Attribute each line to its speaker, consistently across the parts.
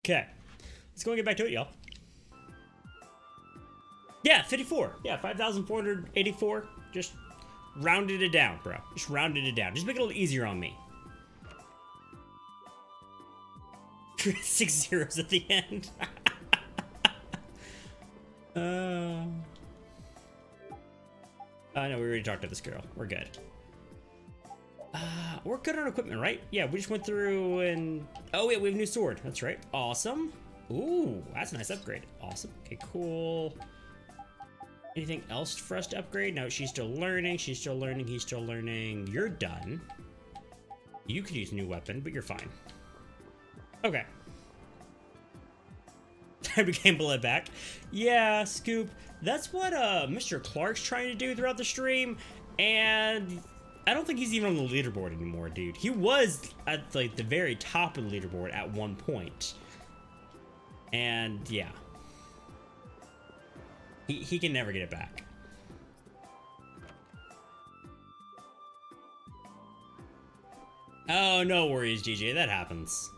Speaker 1: Okay. Let's go and get back to it, y'all. Yeah, 54. Yeah, 5,484. Just rounded it down, bro. Just rounded it down. Just make it a little easier on me. 6 zeros at the end. No, we already talked to this girl. We're good. We're good on equipment, right? Yeah, we just went through and... Oh, yeah, we have a new sword. That's right. Awesome. Ooh, that's a nice upgrade. Awesome. Okay, cool. Anything else for us to upgrade? No, she's still learning. She's still learning. He's still learning. You're done. You could use a new weapon, but you're fine. Okay. Time to gain blood back. Yeah, Scoop. That's what Mr. Clark's trying to do throughout the stream, and I don't think he's even on the leaderboard anymore, dude. He was at like the very top of the leaderboard at one point, and yeah, he can never get it back. Oh, no worries, GJ. That happens.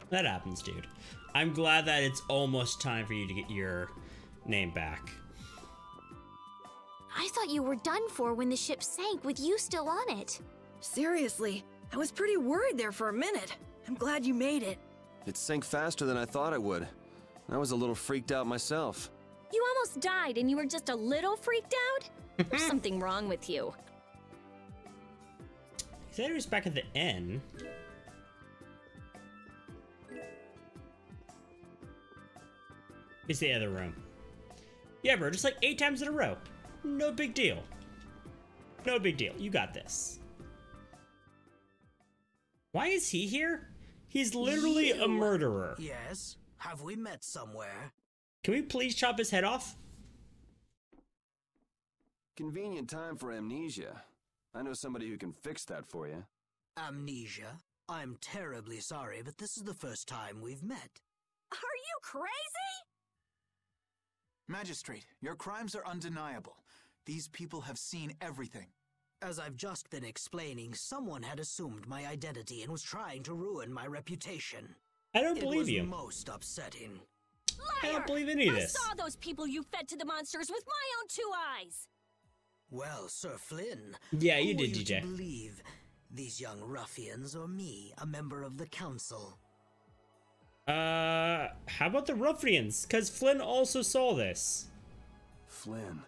Speaker 1: That happens, dude. I'm glad that it's almost time for you to get your name back.
Speaker 2: I thought you were done for when the ship sank with you still on it.
Speaker 3: Seriously, I was pretty worried there for a minute. I'm glad you made it.
Speaker 4: It sank faster than I thought it would. I was a little freaked out myself.
Speaker 2: You almost died and you were just a little freaked out? There's something wrong with you.
Speaker 1: He said he was back at the inn. It's the other room. Yeah, bro, just like 8 times in a row. No big deal. No big deal. You got this. Why is he here? He's literally a murderer.
Speaker 5: Yes. Have we met somewhere?
Speaker 1: Can we please chop his head off?
Speaker 4: Convenient time for amnesia. I know somebody who can fix that for you.
Speaker 5: Amnesia? I'm terribly sorry, but this is the first time we've met.
Speaker 3: Are you crazy?
Speaker 6: Magistrate, your crimes are undeniable. These people have seen everything.
Speaker 5: As I've just been explaining, someone had assumed my identity and was trying to ruin my reputation.
Speaker 1: I don't believe you.
Speaker 5: It was most upsetting.
Speaker 2: Liar!
Speaker 1: I don't believe any of this.
Speaker 2: I saw those people you fed to the monsters with my own 2 eyes.
Speaker 5: Well, Sir Flynn.
Speaker 1: Yeah, you
Speaker 5: who
Speaker 1: did,
Speaker 5: were
Speaker 1: DJ.
Speaker 5: To believe these young ruffians or me, a member of the council?
Speaker 1: How about the ruffians? Because Flynn also saw this.
Speaker 4: Flynn.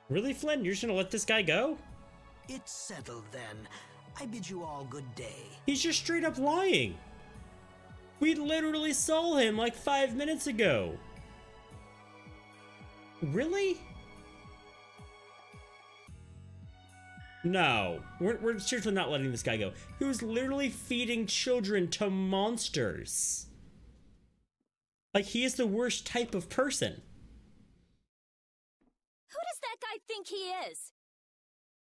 Speaker 1: Really, Flynn? You're just gonna let this guy go?
Speaker 5: It's settled then. I bid you all good day.
Speaker 1: He's just straight up lying. We literally saw him like 5 minutes ago. Really? No, we're seriously not letting this guy go. He was literally feeding children to monsters. Like, he is the worst type of person.
Speaker 2: Who does that guy think he is?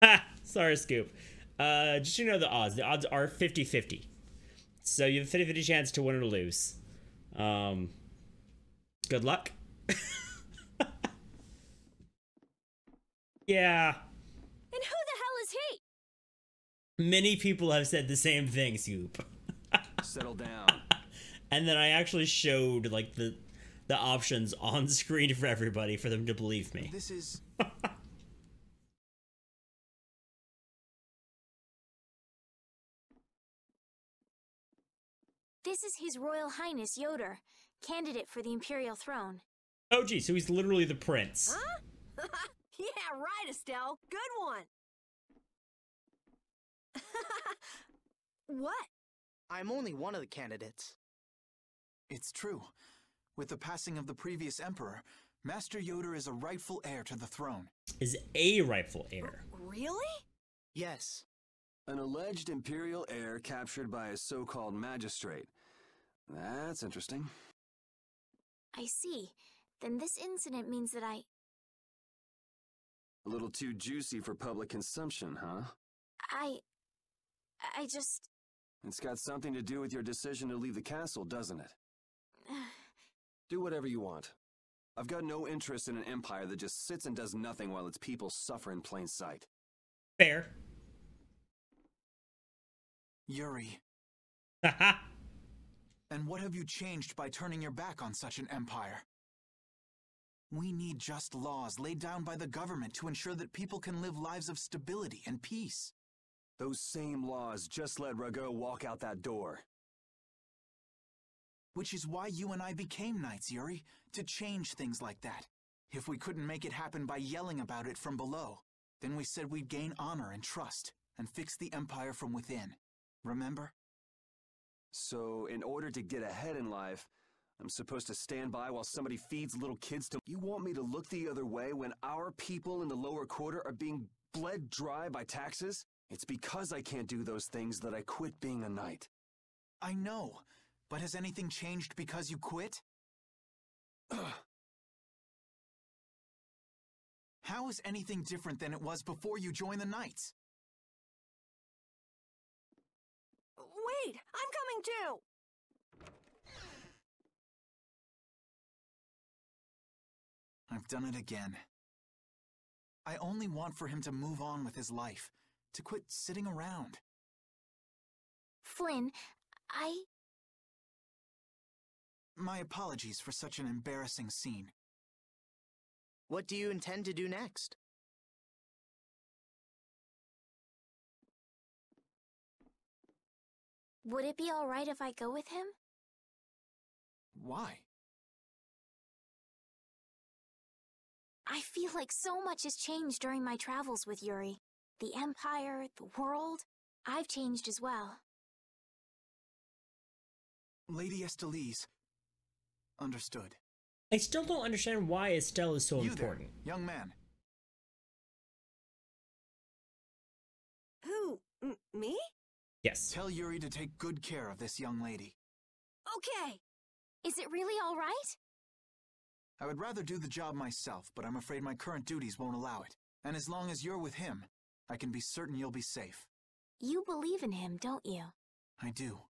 Speaker 1: Ha! Sorry, Scoop. Just so you know the odds. The odds are 50-50. So you have a 50-50 chance to win or lose. Good luck. Yeah.
Speaker 2: And who the hell is he?
Speaker 1: Many people have said the same thing, Scoop.
Speaker 4: Settle down.
Speaker 1: And then I actually showed like the options on screen for everybody for them to believe me.
Speaker 6: This is...
Speaker 2: This is His Royal Highness Yoder, candidate for the Imperial throne.
Speaker 1: Oh, gee, so he's literally the prince.
Speaker 3: Huh? Yeah, right, Estelle. Good one. What?
Speaker 7: I'm only one of the candidates.
Speaker 6: It's true. With the passing of the previous emperor, Master Yoder is a rightful heir to the throne.
Speaker 1: Is a rightful heir.
Speaker 3: Really?
Speaker 7: Yes.
Speaker 4: An alleged imperial heir captured by a so-called magistrate. That's interesting.
Speaker 2: I see. Then this incident means that
Speaker 4: A little too juicy for public consumption, huh?
Speaker 2: I just...
Speaker 4: It's got something to do with your decision to leave the castle, doesn't it? Do whatever you want. I've got no interest in an empire that just sits and does nothing while its people suffer in plain sight.
Speaker 1: Fair.
Speaker 6: Yuri, And what have you changed by turning your back on such an empire? We need just laws laid down by the government to ensure that people can live lives of stability and peace.
Speaker 4: Those same laws just let Rago walk out that door.
Speaker 6: Which is why you and I became knights, Yuri, to change things like that. If we couldn't make it happen by yelling about it from below, then we said we'd gain honor and trust and fix the empire from within. Remember?
Speaker 4: So, in order to get ahead in life, I'm supposed to stand by while somebody feeds little kids to— You want me to look the other way when our people in the lower quarter are being bled dry by taxes? It's because I can't do those things that I quit being a knight.
Speaker 6: I know, but has anything changed because you quit? How is anything different than it was before you joined the Knights?
Speaker 3: Wait, I'm coming too!
Speaker 6: I've done it again. I only want for him to move on with his life, to quit sitting around.
Speaker 2: Flynn,
Speaker 6: My apologies for such an embarrassing scene.
Speaker 7: What do you intend to do next?
Speaker 2: Would it be all right if I go with him?
Speaker 6: Why?
Speaker 2: I feel like so much has changed during my travels with Yuri. The Empire, the world. I've changed as well.
Speaker 6: Lady Estelise. Understood.
Speaker 1: I still don't understand why Estelle is so
Speaker 6: You
Speaker 1: important.
Speaker 6: there, young man.
Speaker 3: Who? Me?
Speaker 1: Yes.
Speaker 6: Tell Yuri to take good care of this young lady.
Speaker 2: Okay. Is it really all right?
Speaker 6: I would rather do the job myself, but I'm afraid my current duties won't allow it. And as long as you're with him, I can be certain you'll be safe.
Speaker 2: You believe in him, don't you?
Speaker 6: I do.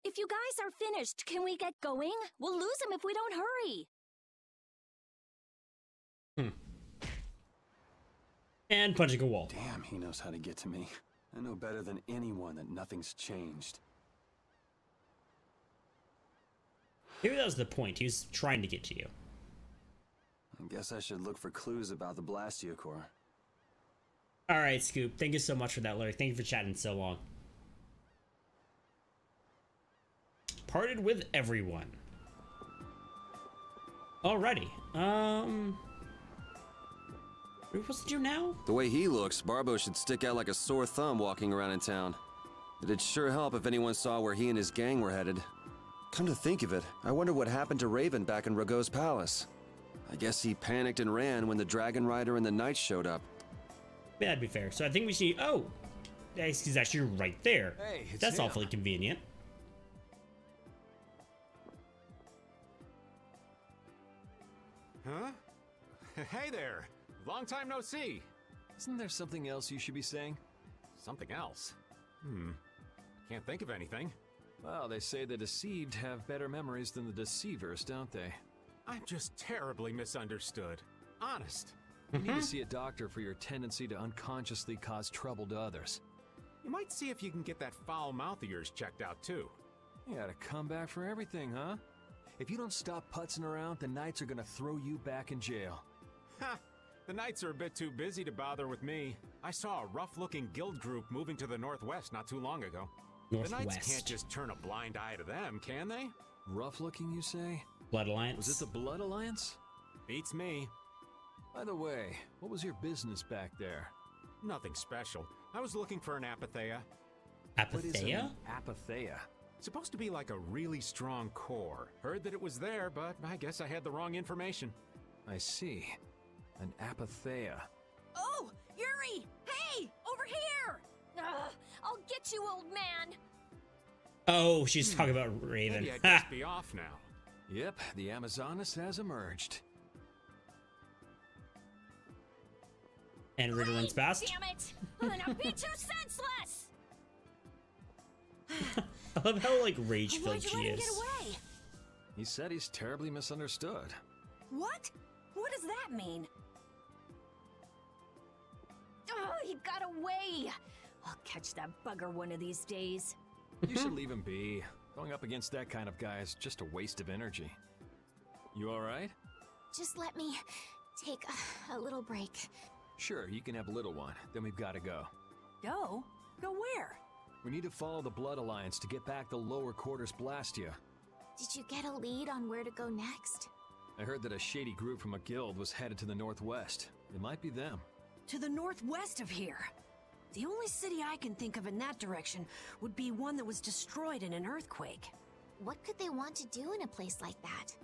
Speaker 2: If you guys are finished, can we get going? We'll lose him if we don't hurry.
Speaker 1: And punching a wall.
Speaker 4: Damn, he knows how to get to me. I know better than anyone that nothing's changed.
Speaker 1: Maybe that was the point. He was trying to get to you.
Speaker 4: I guess I should look for clues about the Blastio Core.
Speaker 1: Alright, Scoop. Thank you so much for that, Larry. Thank you for chatting so long. Parted with everyone. Alrighty. What are we supposed to do now?
Speaker 4: The way he looks, Barbo should stick out like a sore thumb walking around in town. It'd sure help if anyone saw where he and his gang were headed. Come to think of it, I wonder what happened to Raven back in Rago's palace. I guess he panicked and ran when the Dragon Rider and the Knights showed up.
Speaker 1: Yeah, that'd be fair. So I think we see... Oh! He's actually right there.
Speaker 8: Hey, it's
Speaker 1: That's
Speaker 8: him.
Speaker 1: awfully convenient.
Speaker 8: Huh? Hey there! Long time no see!
Speaker 9: Isn't there something else you should be saying?
Speaker 8: Something else? Can't think of anything.
Speaker 9: Well, they say the deceived have better memories than the deceivers, don't they?
Speaker 8: I'm just terribly misunderstood. Honest.
Speaker 9: You need to see a doctor for your tendency to unconsciously cause trouble to others.
Speaker 8: You might see if you can get that foul mouth of yours checked out, too.
Speaker 9: You got a comeback for everything, huh? If you don't stop putzing around, the Knights are gonna throw you back in jail.
Speaker 8: Ha! The Knights are a bit too busy to bother with me. I saw a rough-looking guild group moving to the northwest not too long ago. The Knights can't just turn a blind eye to them, can they?
Speaker 9: Rough-looking, you say?
Speaker 1: Blood Alliance.
Speaker 9: Was it the Blood Alliance?
Speaker 8: Beats me.
Speaker 9: By the way, what was your business back there?
Speaker 8: Nothing special. I was looking for an apatheia.
Speaker 9: What is
Speaker 1: Apatheia?
Speaker 9: an apatheia?
Speaker 8: Supposed to be like a really strong core. Heard that it was there, but I guess I had the wrong information.
Speaker 9: I see. An apatheia.
Speaker 2: Oh! Yuri! Hey! Over here! I'll get you, old man!
Speaker 1: Oh, she's talking about Raven.
Speaker 8: Maybe I'd just be off now.
Speaker 9: Yep, the Amazoness has emerged.
Speaker 1: And Ritalин's fast.
Speaker 2: Damn it! Now be too senseless!
Speaker 1: I love how, like, rage-filled
Speaker 2: Why'd you
Speaker 1: she
Speaker 2: let him
Speaker 1: is.
Speaker 2: get away?
Speaker 9: He said he's terribly misunderstood.
Speaker 3: What? What does that mean?
Speaker 2: Oh, he got away! I'll catch that bugger one of these days.
Speaker 9: You should leave him be. Going up against that kind of guy is just a waste of energy. You alright?
Speaker 2: Just let me take a little break.
Speaker 9: Sure, you can have a little one. Then we've got to go.
Speaker 3: Go? Go where?
Speaker 9: We need to follow the Blood Alliance to get back the lower quarters Blastia.
Speaker 2: Did you get a lead on where to go next?
Speaker 9: I heard that a shady group from a guild was headed to the northwest. It might be them.
Speaker 3: To the northwest of here. The only city I can think of in that direction would be one that was destroyed in an earthquake.
Speaker 2: What could they want to do in a place like that?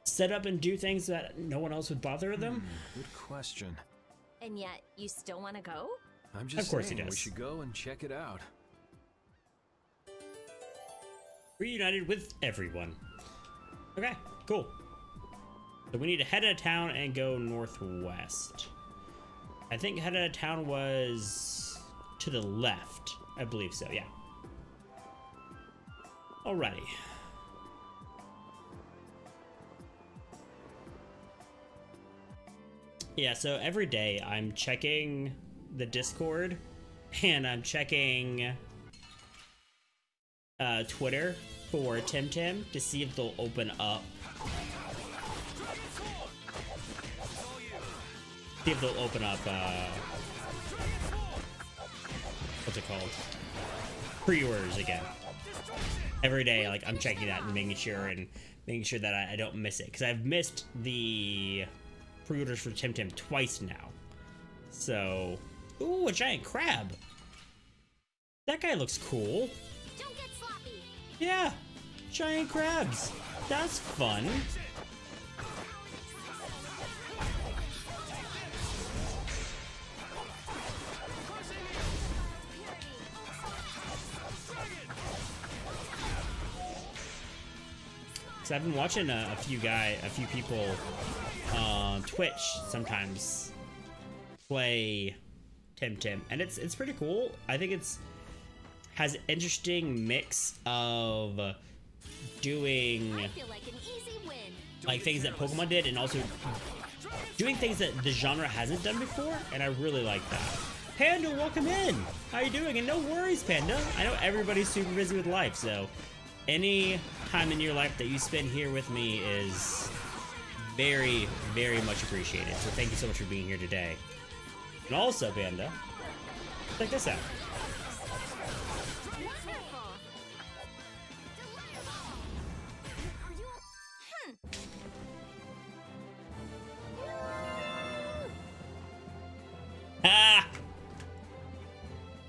Speaker 1: Set up and do things that no one else would bother them?
Speaker 9: Good question.
Speaker 10: And yet, you still want to go?
Speaker 9: I'm just
Speaker 1: of course
Speaker 9: saying
Speaker 1: he does.
Speaker 9: We should go and check it out.
Speaker 1: Reunited with everyone. Okay, cool. So we need to head out of town and go northwest. I think head out of town was to the left. I believe so, yeah. Alrighty. Yeah, so every day I'm checking the Discord and I'm checking Twitter for Tim to see if they'll open up. See if they'll open up, what's it called? Pre-orders again. Every day, like, I'm checking that and making sure that I don't miss it. Because I've missed the pre-orders for Tim twice now. So, ooh, a giant crab. That guy looks cool.
Speaker 2: Don't get sloppy.
Speaker 1: Yeah, giant crabs. That's fun. I've been watching a few people on Twitch sometimes play Tim, and it's pretty cool. I think has an interesting mix of doing like things that Pokemon did, and also doing things that the genre hasn't done before, and I really like that. Panda, welcome in. How you doing? And no worries, Panda. I know everybody's super busy with life, so any time in your life that you spend here with me is very, very much appreciated. So thank you so much for being here today. And also, Panda, check this out. Ah!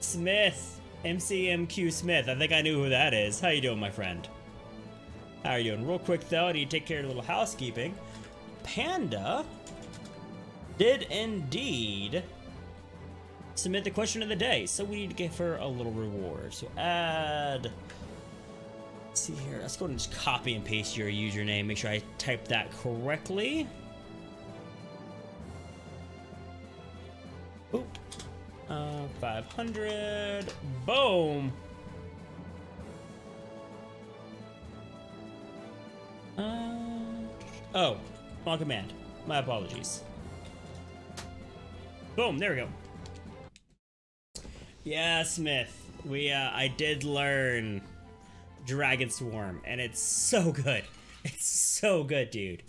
Speaker 1: Smith. MCMQ Smith. I think I knew who that is. How you doing, my friend? How are you doing? Real quick, though, I need to take care of a little housekeeping. Panda did indeed submit the question of the day, so we need to give her a little reward. So add... Let's see here. Let's go and just copy and paste your username. Make sure I type that correctly. Boop. 500. Boom. Oh, wrong command. My apologies. Boom. There we go. Yeah, Smith. I did learn Dragon Swarm, and it's so good. It's so good, dude.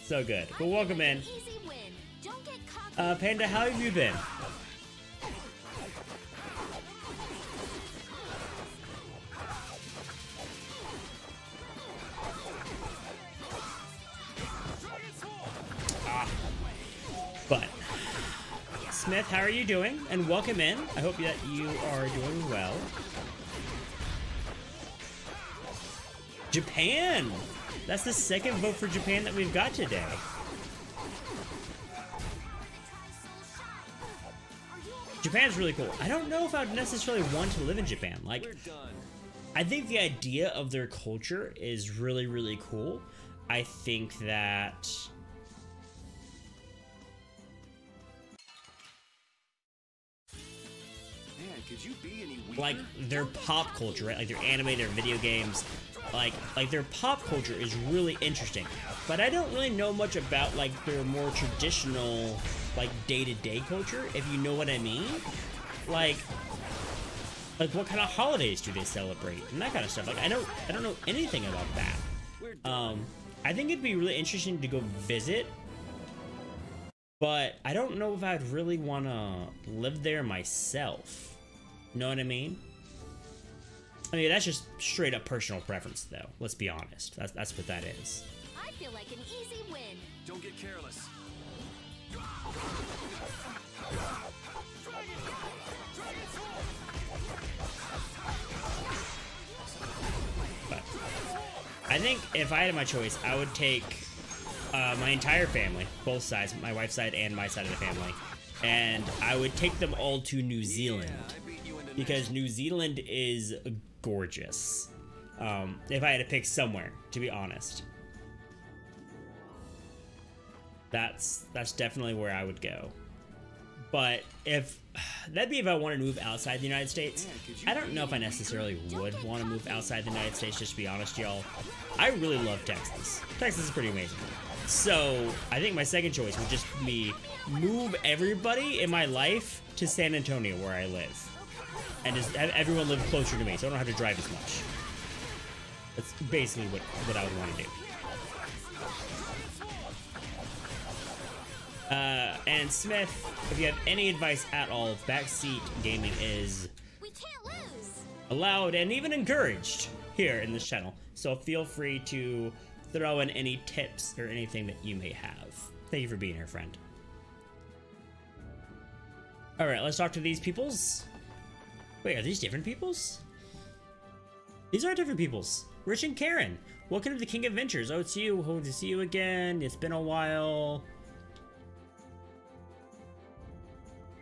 Speaker 1: So good. But welcome in. Panda, how have you been? But Smith, how are you doing? And welcome in. I hope that you are doing well. Japan! That's the second vote for Japan that we've got today. Japan's really cool. I don't know if I'd necessarily want to live in Japan. Like, I think the idea of their culture is really, really cool. I think that...
Speaker 4: Could you be any weaker?
Speaker 1: Like their pop culture, right? Like their anime, their video games, like their pop culture is really interesting. But I don't really know much about like their more traditional, like day-to-day culture, if you know what I mean. Like Like, what kind of holidays do they celebrate and that kind of stuff. Like, I don't know anything about that. I think it'd be really interesting to go visit, but I don't know if I'd really want to live there myself. You know what I mean? I mean, that's just straight up personal preference, though. Let's be honest. That's what that is.
Speaker 10: I feel like an easy win.
Speaker 4: Don't get careless.
Speaker 1: But I think if I had my choice, I would take my entire family, both sides, my wife's side and my side of the family, and I would take them all to New Zealand, because New Zealand is gorgeous. If I had to pick somewhere, to be honest, that's definitely where I would go. But if that'd be if I wanted to move outside the United States. I don't know if I necessarily would want to move outside the United States, just to be honest, y'all. I really love Texas. Texas is pretty amazing. So I think my second choice would just be move everybody in my life to San Antonio, where I live, and just have everyone live closer to me, so I don't have to drive as much. That's basically what I would want to do. And Smith, if you have any advice at all, backseat gaming is allowed and even encouraged here in this channel. So feel free to throw in any tips or anything that you may have. Thank you for being here, friend. All right, let's talk to these peoples. Wait, are these different peoples? These are different peoples. Rich and Karen, welcome to the King Adventures. Oh, it's you. Hope to see you again. It's been a while.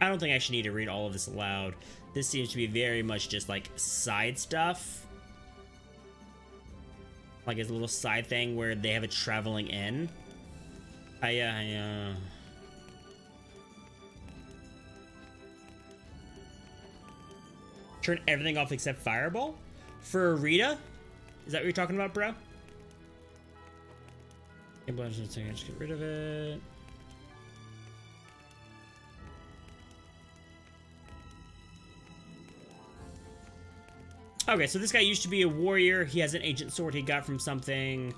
Speaker 1: I don't think I should need to read all of this aloud. This seems to be very much just like side stuff. Like it's a little side thing where they have a traveling inn. Turn everything off except Fireball? For Rita? Is that what you're talking about, bro? Just get rid of it. Okay, so this guy used to be a warrior. He has an ancient sword he got from something.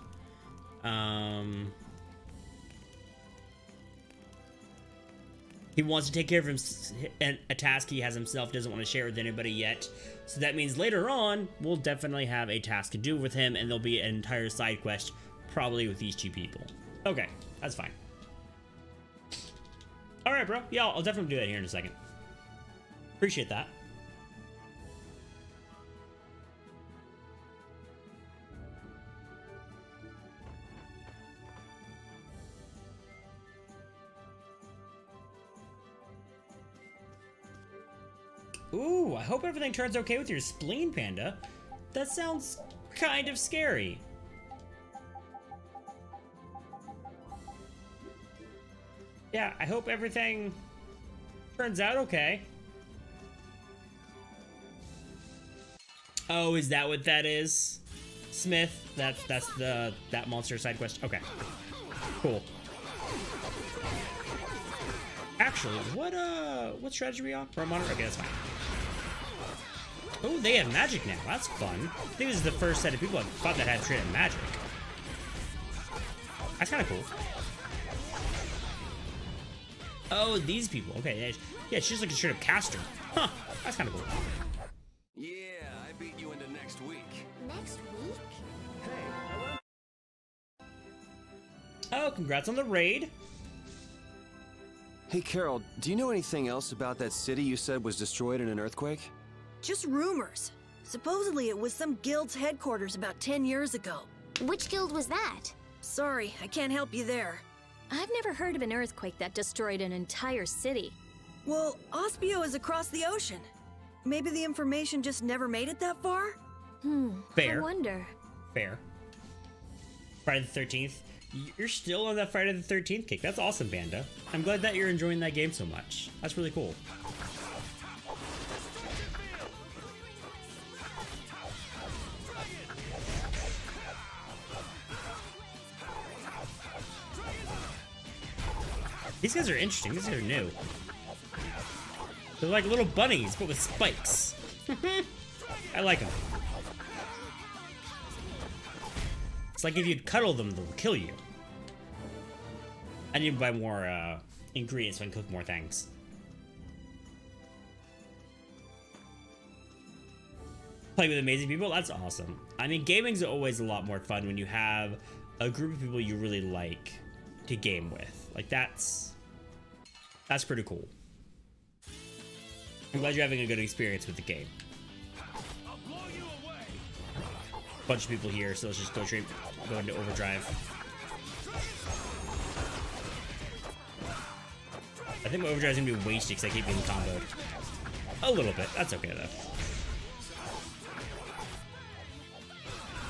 Speaker 1: He wants to take care of a task he has himself, doesn't want to share with anybody yet. So that means later on, we'll definitely have a task to do with him, and there'll be an entire side quest, probably with these two people. Okay, that's fine. All right, bro. Yeah, I'll definitely do that here in a second. Appreciate that. Ooh, I hope everything turns okay with your spleen, Panda. That sounds kind of scary. Yeah, I hope everything turns out okay. Oh, is that what that is? Smith, that's that monster side quest. Okay. Cool. Actually, what strategy are we on? Pro monitor? Okay, that's fine. Oh, they have magic now. That's fun. I think this is the first set of people I've fought that had straight up magic. That's kind of cool. Oh, these people. Okay, yeah, she's like a straight up caster. Huh, that's kind of cool.
Speaker 4: Yeah, I beat you into next week.
Speaker 2: Next week?
Speaker 1: Oh, congrats on the raid.
Speaker 4: Hey, Carol, do you know anything else about that city you said was destroyed in an earthquake?
Speaker 3: Just rumors. Supposedly it was some guild's headquarters about 10 years ago.
Speaker 2: Which guild was that?
Speaker 3: Sorry, I can't help you there.
Speaker 10: I've never heard of an earthquake that destroyed an entire city.
Speaker 3: Well, Ospio is across the ocean. Maybe the information just never made it that far?
Speaker 1: Fair.
Speaker 10: I wonder.
Speaker 1: Fair. Friday the 13th. You're still on that Friday the 13th kick. That's awesome, Panda. I'm glad that you're enjoying that game so much. That's really cool. These guys are interesting. These guys are new. They're like little bunnies, but with spikes. I like them. It's like if you'd cuddle them, they'll kill you. I need to buy more ingredients so I can cook more things. Play with amazing people, that's awesome. I mean, gaming's always a lot more fun when you have a group of people you really like to game with. Like, that's pretty cool. I'm glad you're having a good experience with the game. Bunch of people here, so let's just go into overdrive. I think my overdrive's gonna be wasted because I keep getting comboed. A little bit, that's okay though.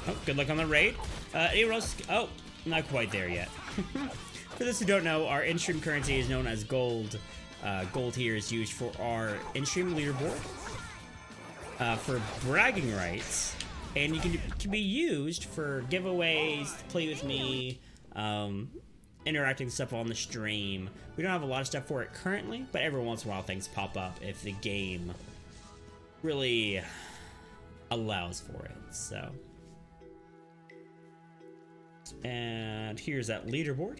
Speaker 1: Oh, good luck on the raid. Anyone else? Oh, not quite there yet. For those who don't know, our in-stream currency is known as gold. Gold here is used for our in-stream leaderboard, for bragging rights, and can be used for giveaways, play with me, interacting with stuff on the stream. We don't have a lot of stuff for it currently, but every once in a while things pop up if the game really allows for it. So. And here's that leaderboard.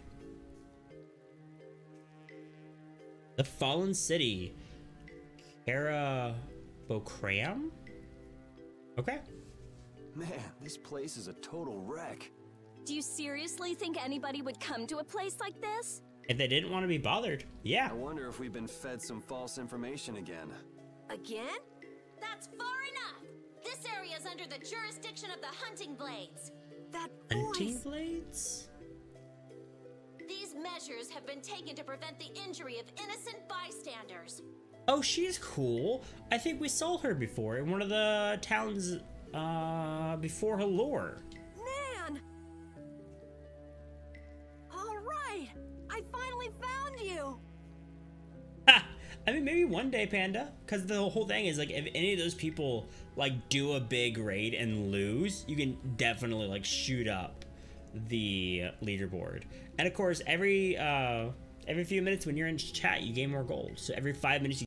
Speaker 1: The Fallen City. Karabokram? Okay.
Speaker 4: Man, this place is a total wreck.
Speaker 10: Do you seriously think anybody would come to a place like this?
Speaker 1: If they didn't want to be bothered, yeah.
Speaker 4: I wonder if we've been fed some false information again.
Speaker 3: Again?
Speaker 2: That's far enough! This area is under the jurisdiction of the Hunting Blades.
Speaker 3: That
Speaker 1: Hunting
Speaker 3: voice.
Speaker 1: blades?
Speaker 2: These measures have been taken to prevent the injury of innocent bystanders.
Speaker 1: Oh, she's cool. I think we saw her before in one of the towns before Halore.
Speaker 3: Man! All right, I finally found you.
Speaker 1: Ha! I mean, maybe one day, Panda. Because the whole thing is, like, if any of those people, like, do a big raid and lose, you can definitely, like, shoot up the leaderboard. And, of course, every few minutes when you're in chat, you gain more gold. So every 5 minutes, you